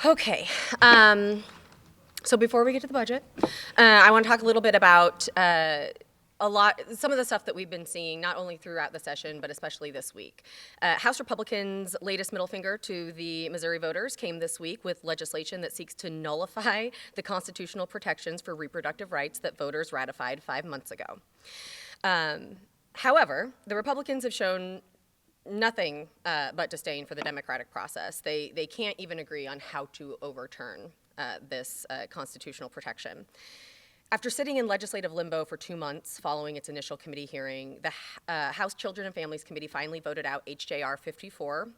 Okay. So before we get to the budget, I want to talk a little bit about some of the stuff that we've been seeing, not only throughout the session, but especially this week. House Republicans' latest middle finger to the Missouri voters came this week with legislation that seeks to nullify the constitutional protections for reproductive rights that voters ratified 5 months ago. However, the Republicans have shown nothing but disdain for the democratic process. They can't even agree on how to overturn this constitutional protection. After sitting in legislative limbo for 2 months following its initial committee hearing, the House Children and Families Committee finally voted out HJR 54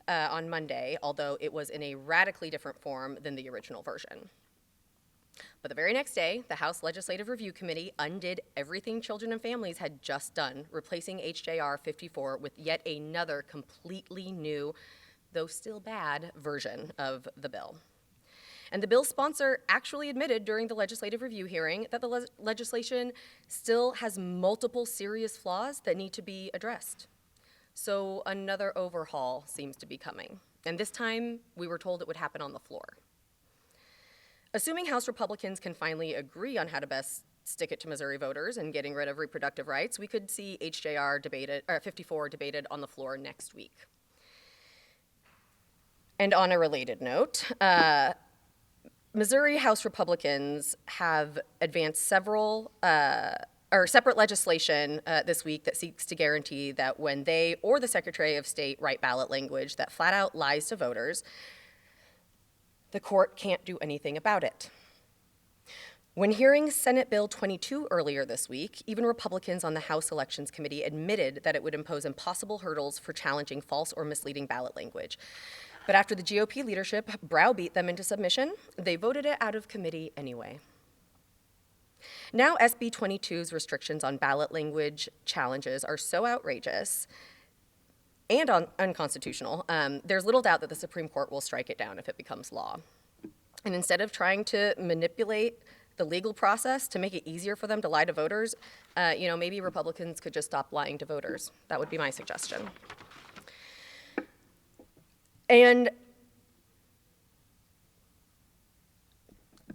on Monday, although it was in a radically different form than the original version. But the very next day, the House Legislative Review Committee undid everything Children and Families had just done, replacing HJR 54 with yet another completely new, though still bad, version of the bill. And the bill's sponsor actually admitted during the legislative review hearing that the legislation still has multiple serious flaws that need to be addressed. So another overhaul seems to be coming. And this time, we were told it would happen on the floor. Assuming House Republicans can finally agree on how to best stick it to Missouri voters and getting rid of reproductive rights, we could see HJR 54 debated on the floor next week. And on a related note, Missouri House Republicans have advanced separate legislation this week that seeks to guarantee that when they or the Secretary of State write ballot language that flat out lies to voters, the court can't do anything about it. When hearing Senate Bill 22 earlier this week, even Republicans on the House Elections Committee admitted that it would impose impossible hurdles for challenging false or misleading ballot language. But after the GOP leadership browbeat them into submission, they voted it out of committee anyway. Now SB 22's restrictions on ballot language challenges are so outrageous and unconstitutional, there's little doubt that the Supreme Court will strike it down if it becomes law. And instead of trying to manipulate the legal process to make it easier for them to lie to voters, maybe Republicans could just stop lying to voters. That would be my suggestion. And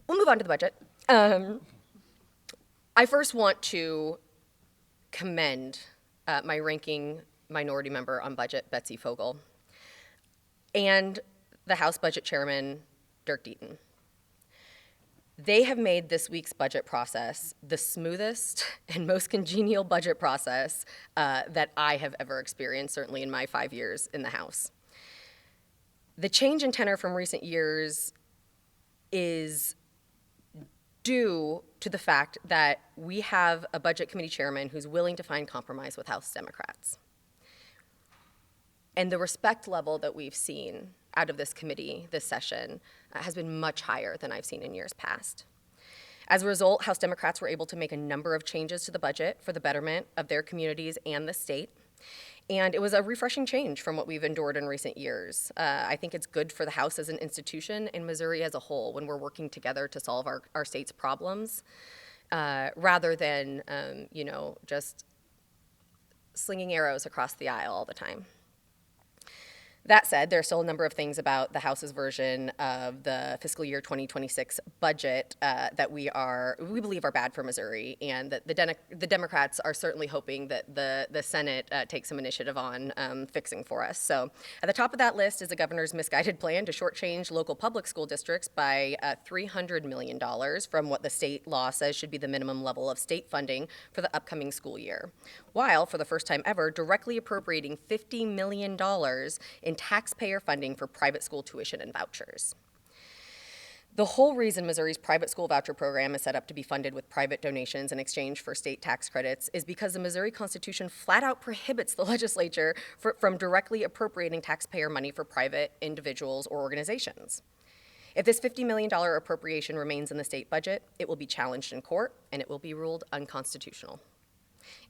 we'll move on to the budget. I first want to commend my ranking minority member on budget, Betsy Fogel, and the House Budget Chairman, Dirk Deaton. They have made this week's budget process the smoothest and most congenial budget process that I have ever experienced, certainly in my 5 years in the House. The change in tenor from recent years is due to the fact that we have a budget committee chairman who's willing to find compromise with House Democrats. And the respect level that we've seen out of this committee this session has been much higher than I've seen in years past. As a result, House Democrats were able to make a number of changes to the budget for the betterment of their communities and the state. And it was a refreshing change from what we've endured in recent years. I think it's good for the House as an institution and Missouri as a whole when we're working together to solve our state's problems, rather than, just slinging arrows across the aisle all the time. That said, there are still a number of things about the House's version of the fiscal year 2026 budget that we believe are bad for Missouri, and that the Democrats are certainly hoping that the Senate takes some initiative on fixing for us. So at the top of that list is the governor's misguided plan to shortchange local public school districts by $300 million from what the state law says should be the minimum level of state funding for the upcoming school year, while, for the first time ever, directly appropriating $50 million in taxpayer funding for private school tuition and vouchers. The whole reason Missouri's private school voucher program is set up to be funded with private donations in exchange for state tax credits is because the Missouri Constitution flat out prohibits the legislature from directly appropriating taxpayer money for private individuals or organizations. If this $50 million appropriation remains in the state budget, it will be challenged in court and it will be ruled unconstitutional.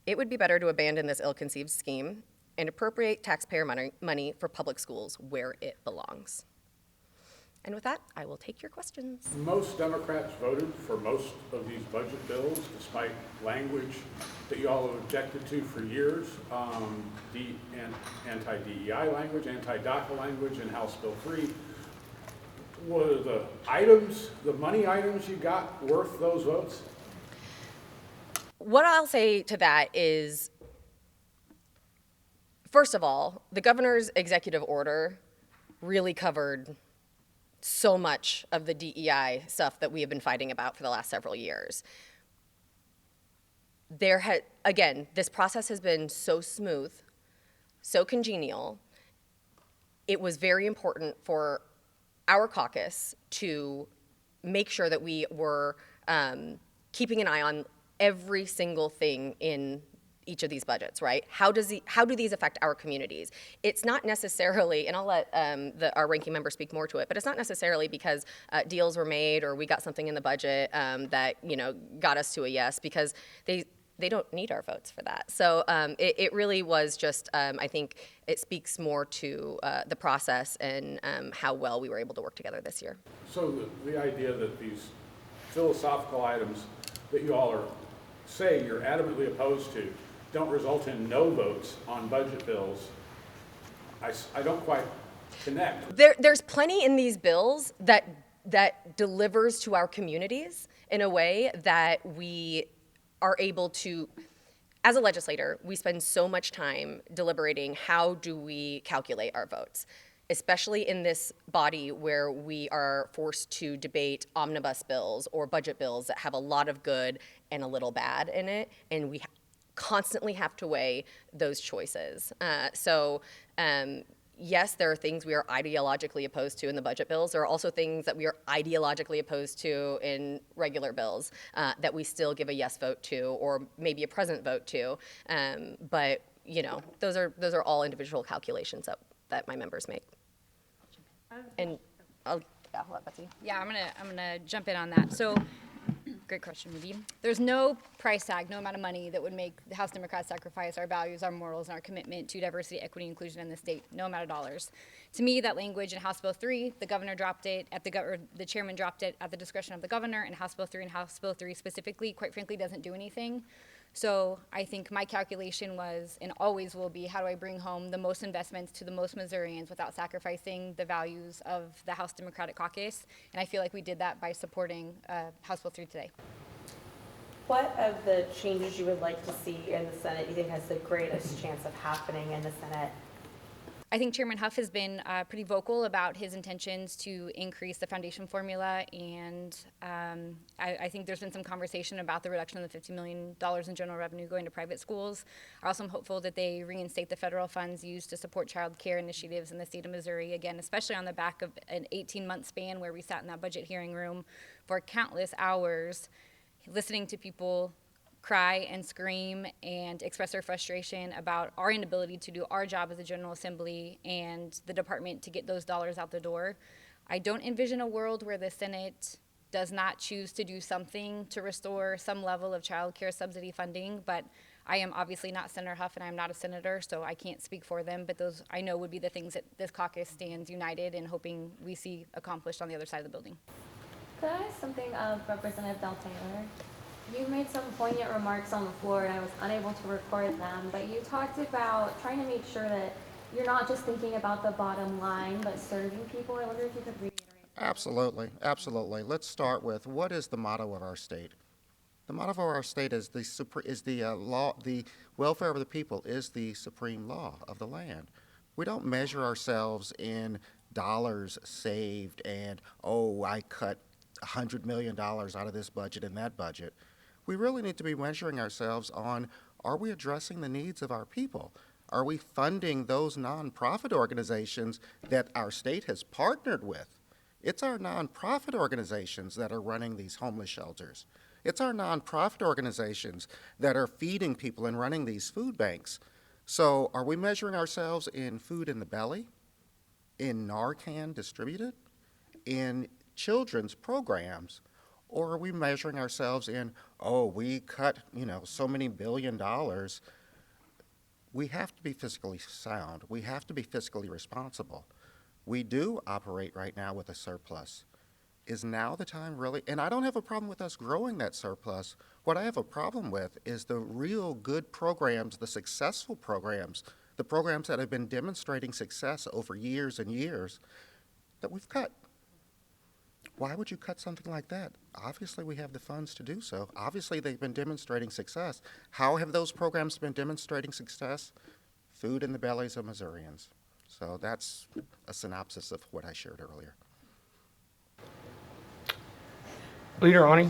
It would be better to abandon this ill-conceived scheme and appropriate taxpayer money for public schools where it belongs. And with that, I will take your questions. Most Democrats voted for most of these budget bills, despite language that you all have objected to for years, anti-DEI language, anti-DACA language in House Bill 3. Were the items, the money items you got worth those votes? What I'll say to that is, first of all, the governor's executive order really covered so much of the DEI stuff that we have been fighting about for the last several years. Again, this process has been so smooth, so congenial. It was very important for our caucus to make sure that we were keeping an eye on every single thing in each of these budgets, right? How do these affect our communities? It's not necessarily, and I'll let our ranking member speak more to it, but it's not necessarily because deals were made or we got something in the budget that got us to a yes, because they don't need our votes for that. So it really was just, I think it speaks more to the process and how well we were able to work together this year. So the idea that these philosophical items that you all are saying you're adamantly opposed to don't result in no votes on budget bills, I don't quite connect. There's plenty in these bills that delivers to our communities in a way that we are able to, as a legislator, we spend so much time deliberating how do we calculate our votes, especially in this body where we are forced to debate omnibus bills or budget bills that have a lot of good and a little bad in it, and we constantly have to weigh those choices. Yes, there are things we are ideologically opposed to in the budget bills. There are also things that we are ideologically opposed to in regular bills that we still give a yes vote to, or maybe a present vote to. But those are all individual calculations that my members make. And I'll let Betsy. Yeah, I'm gonna jump in on that. So, great question, Ruby. There's no price tag, no amount of money that would make the House Democrats sacrifice our values, our morals, and our commitment to diversity, equity, and inclusion in the state. No amount of dollars. To me, that language in House Bill 3, the governor dropped it the chairman dropped it at the discretion of the governor, and House Bill 3 and House Bill 3 specifically, quite frankly, doesn't do anything. So I think my calculation was, and always will be, how do I bring home the most investments to the most Missourians without sacrificing the values of the House Democratic Caucus? And I feel like we did that by supporting House Bill 3 today. What of the changes you would like to see in the Senate do you think has the greatest chance of happening in the Senate? I think Chairman Huff has been pretty vocal about his intentions to increase the foundation formula, and I think there's been some conversation about the reduction of the $50 million in general revenue going to private schools. I also am hopeful that they reinstate the federal funds used to support child care initiatives in the state of Missouri, again, especially on the back of an 18-month span where we sat in that budget hearing room for countless hours listening to people cry and scream and express their frustration about our inability to do our job as a General Assembly and the department to get those dollars out the door. I don't envision a world where the Senate does not choose to do something to restore some level of child care subsidy funding, but I am obviously not Senator Huff and I'm not a senator, so I can't speak for them, but those I know would be the things that this caucus stands united in hoping we see accomplished on the other side of the building. Could I ask something of Representative Del Taylor? You made some poignant remarks on the floor, and I was unable to record them, but you talked about trying to make sure that you're not just thinking about the bottom line, but serving people. I wonder if you could reiterate that. Absolutely, absolutely. Let's start with, what is the motto of our state? The motto of our state is law. The welfare of the people is the supreme law of the land. We don't measure ourselves in dollars saved and, oh, I cut $100 million out of this budget and that budget. We really need to be measuring ourselves on, are we addressing the needs of our people? Are we funding those nonprofit organizations that our state has partnered with? It's our nonprofit organizations that are running these homeless shelters. It's our nonprofit organizations that are feeding people and running these food banks. So are we measuring ourselves in food in the belly, in Narcan distributed, in children's programs? Or are we measuring ourselves in, oh, we cut, so many $1 billion. We have to be fiscally sound. We have to be fiscally responsible. We do operate right now with a surplus. Is now the time really? And I don't have a problem with us growing that surplus. What I have a problem with is the real good programs, the successful programs, the programs that have been demonstrating success over years and years that we've cut. Why would you cut something like that? Obviously, we have the funds to do so. Obviously, they've been demonstrating success. How have those programs been demonstrating success? Food in the bellies of Missourians. So that's a synopsis of what I shared earlier. Leader Ani,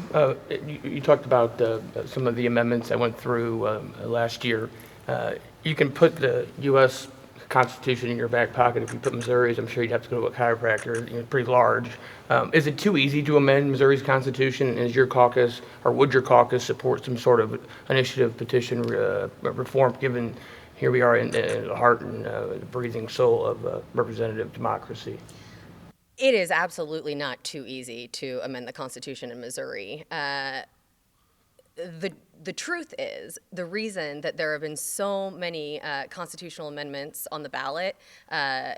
you talked about some of the amendments that went through last year. You can put the U.S. Constitution in your back pocket. If you put Missouri's, I'm sure you'd have to go to a chiropractor. Pretty large. Is it too easy to amend Missouri's Constitution? Is your caucus, or would your caucus support some sort of initiative, petition, reform, given here we are in the heart and breathing soul of representative democracy? It is absolutely not too easy to amend the Constitution in Missouri. The truth is, the reason that there have been so many constitutional amendments on the ballot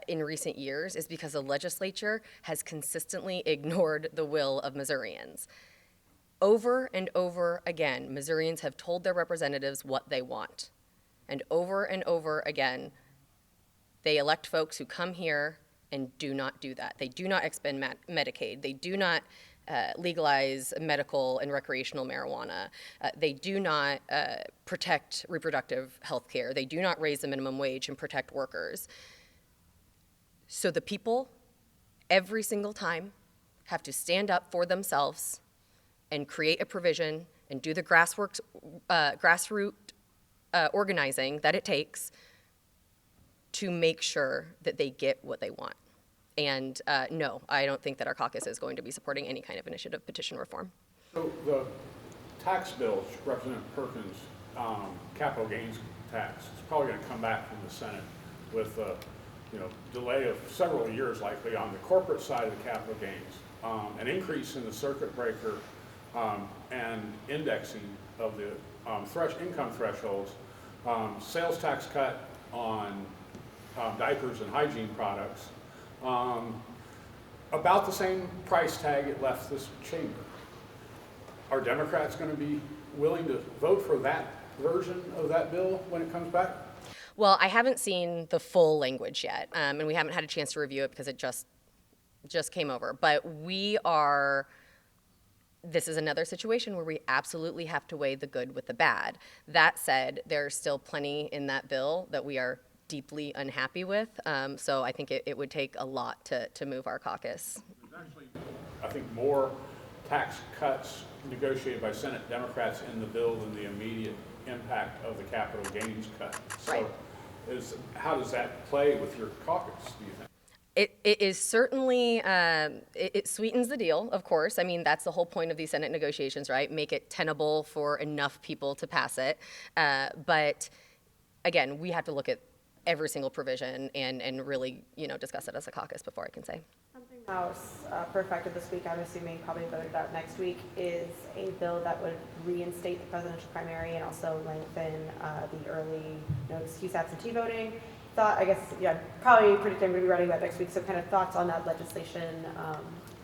in recent years is because the legislature has consistently ignored the will of Missourians. Over and over again, Missourians have told their representatives what they want. And over again, they elect folks who come here and do not do that. They do not expend Medicaid. They do not legalize medical and recreational marijuana. They do not protect reproductive health care. They do not raise the minimum wage and protect workers. So the people, every single time, have to stand up for themselves and create a provision and do the grassroots organizing that it takes to make sure that they get what they want. And no, I don't think that our caucus is going to be supporting any kind of initiative petition reform. So the tax bill, Representative Perkins' capital gains tax, is probably going to come back from the Senate with a delay of several years likely on the corporate side of the capital gains, an increase in the circuit breaker and indexing of the income thresholds, sales tax cut on diapers and hygiene products, about the same price tag it left this chamber. Are Democrats going to be willing to vote for that version of that bill when it comes back? Well, I haven't seen the full language yet, and we haven't had a chance to review it because it just came over. But this is another situation where we absolutely have to weigh the good with the bad. That said, there's still plenty in that bill that we are deeply unhappy with. So I think it would take a lot to move our caucus. There's actually, I think, more tax cuts negotiated by Senate Democrats in the bill than the immediate impact of the capital gains cut. So Right. How does that play with your caucus, do you think? It is certainly, it sweetens the deal, of course. I mean, that's the whole point of these Senate negotiations, right? Make it tenable for enough people to pass it. But again, we have to look at every single provision and really, discuss it as a caucus before I can say. Something that was perfected this week, I'm assuming probably voted out next week, is a bill that would reinstate the presidential primary and also lengthen the early no excuse absentee voting. Probably predict I'm going to be writing that next week. So kind of thoughts on that legislation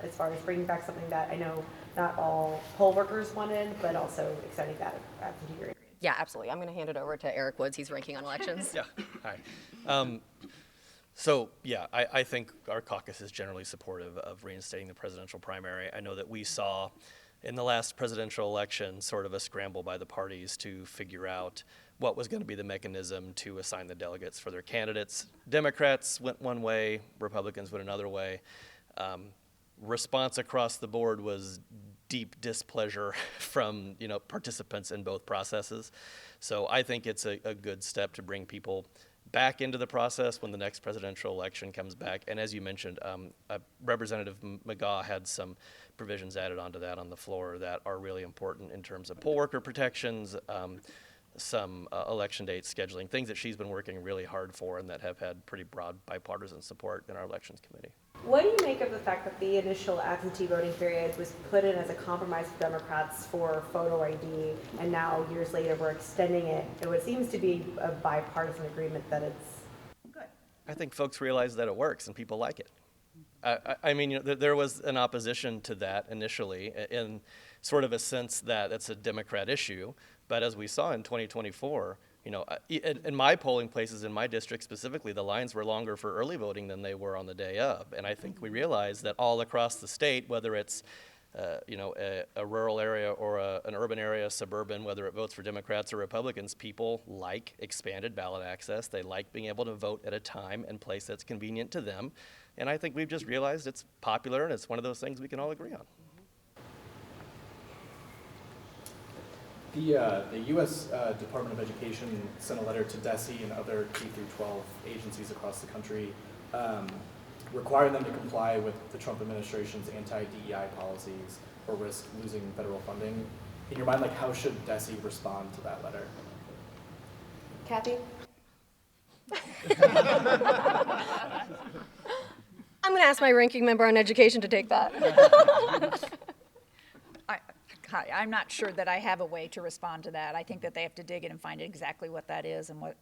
as far as bringing back something that I know not all poll workers wanted, but also extending that absentee period. Yeah, absolutely. I'm going to hand it over to Eric Woods. He's ranking on elections. Yeah, hi. I think our caucus is generally supportive of reinstating the presidential primary. I know that we saw in the last presidential election sort of a scramble by the parties to figure out what was going to be the mechanism to assign the delegates for their candidates. Democrats went one way, Republicans went another way. Response across the board was deep displeasure from participants in both processes. So I think it's a good step to bring people back into the process when the next presidential election comes back. And as you mentioned, Representative McGaugh had some provisions added onto that on the floor that are really important in terms of poll worker protections, some election date scheduling, things that she's been working really hard for and that have had pretty broad bipartisan support in our elections committee. What do you make of the fact that the initial absentee voting period was put in as a compromise for Democrats for photo ID, and now years later we're extending it? It seems to be a bipartisan agreement that it's good. I think folks realize that it works and people like it. I mean, there was an opposition to that initially in sort of a sense that it's a Democrat issue, but as we saw in 2024, You know, in my polling places, in my district specifically, the lines were longer for early voting than they were on the day of. And I think we realized that all across the state, whether it's you know, a rural area or an urban area, suburban, whether it votes for Democrats or Republicans, people like expanded ballot access. They like being able to vote at a time and place that's convenient to them. And I think we've just realized it's popular and it's one of those things we can all agree on. The U.S. Department of Education sent a letter to DESE and other K-12 agencies across the country requiring them to comply with the Trump administration's anti-DEI policies or risk losing federal funding. In your mind, like, how should DESE respond to that letter? Kathy? I'm going to ask my ranking member on education to take that. I'm not sure that I have a way to respond to that. I think that they have to dig in and find exactly what that is and what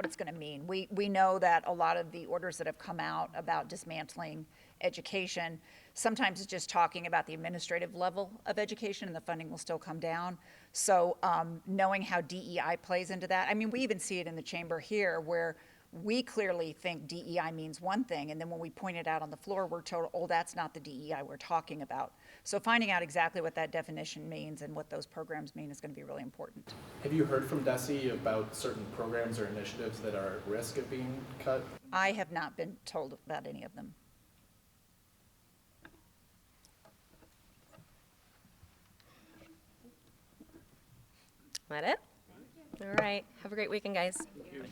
it's going to mean. We know that a lot of the orders that have come out about dismantling education, sometimes it's just talking about the administrative level of education and the funding will still come down. So knowing how DEI plays into that, I mean, we even see it in the chamber here where we clearly think DEI means one thing, and then when we point it out on the floor, we're told, oh, that's not the DEI we're talking about. So finding out exactly what that definition means and what those programs mean is going to be really important. Have you heard from DESE about certain programs or initiatives that are at risk of being cut? I have not been told about any of them. That it? All right. Have a great weekend, guys. Thank you.